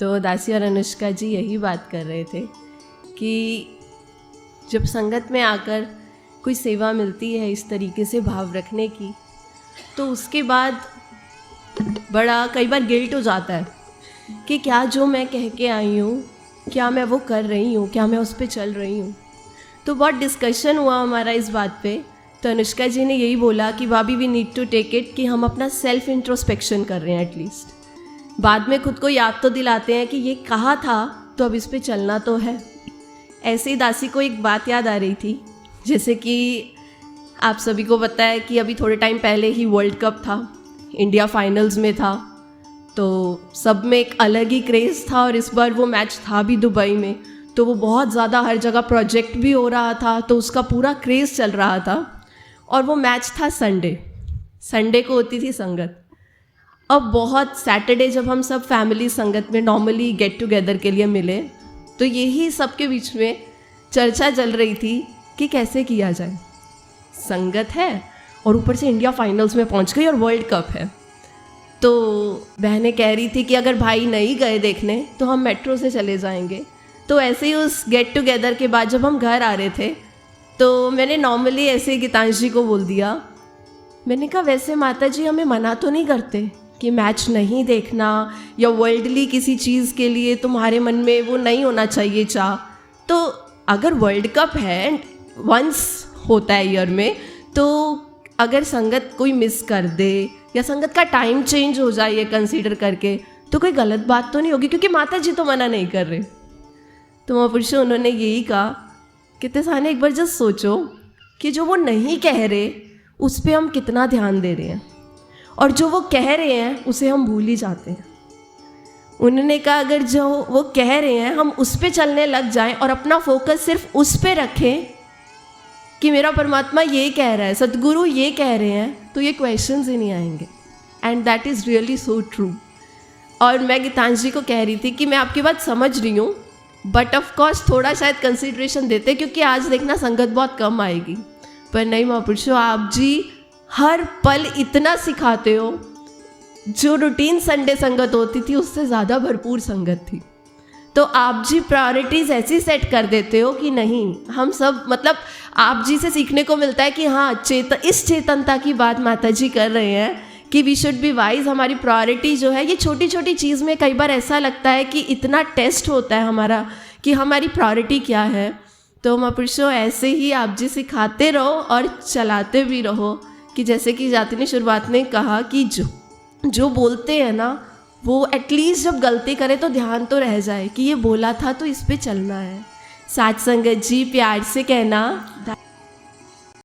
तो दासी और अनुष्का जी यही बात कर रहे थे कि जब संगत में आकर कोई सेवा मिलती है इस तरीके से भाव रखने की, तो उसके बाद बड़ा कई बार गिल्ट हो जाता है कि क्या जो मैं कह के आई हूँ, क्या मैं वो कर रही हूँ, क्या मैं उस पर चल रही हूँ। तो बहुत डिस्कशन हुआ हमारा इस बात पे। तो अनुष्का जी ने यही बोला कि भाभी we need to take it कि हम अपना सेल्फ इंट्रोस्पेक्शन कर रहे हैं एटलीस्ट। बाद में खुद को याद तो दिलाते हैं कि ये कहा था तो अब इस पे चलना तो है। ऐसे ही दासी को एक बात याद आ रही थी, जैसे कि आप सभी को पता है कि अभी थोड़े टाइम पहले ही वर्ल्ड कप था, इंडिया फाइनल्स में था, तो सब में एक अलग ही क्रेज़ था। और इस बार वो मैच था भी दुबई में, तो वो बहुत ज़्यादा हर जगह प्रोजेक्ट भी हो रहा था, तो उसका पूरा क्रेज़ चल रहा था। और वो मैच था संडे को होती थी संगत। अब बहुत सैटरडे जब हम सब फैमिली संगत में नॉर्मली गेट टुगेदर के लिए मिले, तो यही सबके बीच में चर्चा चल रही थी कि कैसे किया जाए। संगत है और ऊपर से इंडिया फाइनल्स में पहुंच गई और वर्ल्ड कप है। तो बहनें कह रही थी कि अगर भाई नहीं गए देखने तो हम मेट्रो से चले जाएंगे। तो ऐसे ही उस गेट टुगेदर के बाद जब हम घर आ रहे थे, तो मैंने नॉर्मली ऐसे गीतांजलि को बोल दिया, मैंने कहा वैसे माता जी हमें मना तो नहीं करते कि मैच नहीं देखना या वर्ल्डली किसी चीज़ के लिए तुम्हारे मन में वो नहीं होना चाहिए चाह। तो अगर वर्ल्ड कप है, वंस होता है ईयर में, तो अगर संगत कोई मिस कर दे या संगत का टाइम चेंज हो जाए ये कंसीडर करके, तो कोई गलत बात तो नहीं होगी, क्योंकि माता जी तो मना नहीं कर रहे। तो महापुरुषों उन्होंने यही कहा कि तेसाने एक बार जस्ट सोचो कि जो वो नहीं कह रहे उस पर हम कितना ध्यान दे रहे हैं, और जो वो कह रहे हैं उसे हम भूल ही जाते हैं। उन्होंने कहा अगर जो वो कह रहे हैं हम उस पे चलने लग जाएं और अपना फोकस सिर्फ उस पे रखें कि मेरा परमात्मा ये कह रहा है, सदगुरु ये कह रहे हैं, तो ये क्वेश्चंस ही नहीं आएंगे। And that is really so true. और मैं गीतांजलि को कह रही थी कि मैं आपकी बात समझ रही हूँ, बट ऑफ कोर्स थोड़ा शायद कंसिड्रेशन देते, क्योंकि आज देखना संगत बहुत कम आएगी। पर नहीं महापुरुषों, आप जी हर पल इतना सिखाते हो। जो रूटीन संडे संगत होती थी उससे ज़्यादा भरपूर संगत थी। तो आप जी प्रायोरिटीज़ ऐसी सेट कर देते हो कि नहीं, हम सब मतलब आप जी से सीखने को मिलता है कि हाँ इस चेतनता की बात माता जी कर रहे हैं कि वी शुड बी वाइज। हमारी प्रायोरिटी जो है, ये छोटी छोटी चीज़ में कई बार ऐसा लगता है कि इतना टेस्ट होता है हमारा कि हमारी प्रायोरिटी क्या है। तो महापुरुषों ऐसे ही आप जी सिखाते रहो और चलाते भी रहो कि जैसे कि जाति ने शुरुआत में कहा कि जो बोलते हैं ना, वो एटलीस्ट जब गलती करे तो ध्यान तो रह जाए कि ये बोला था तो इस पे चलना है। साथ संगत जी प्यार से कहना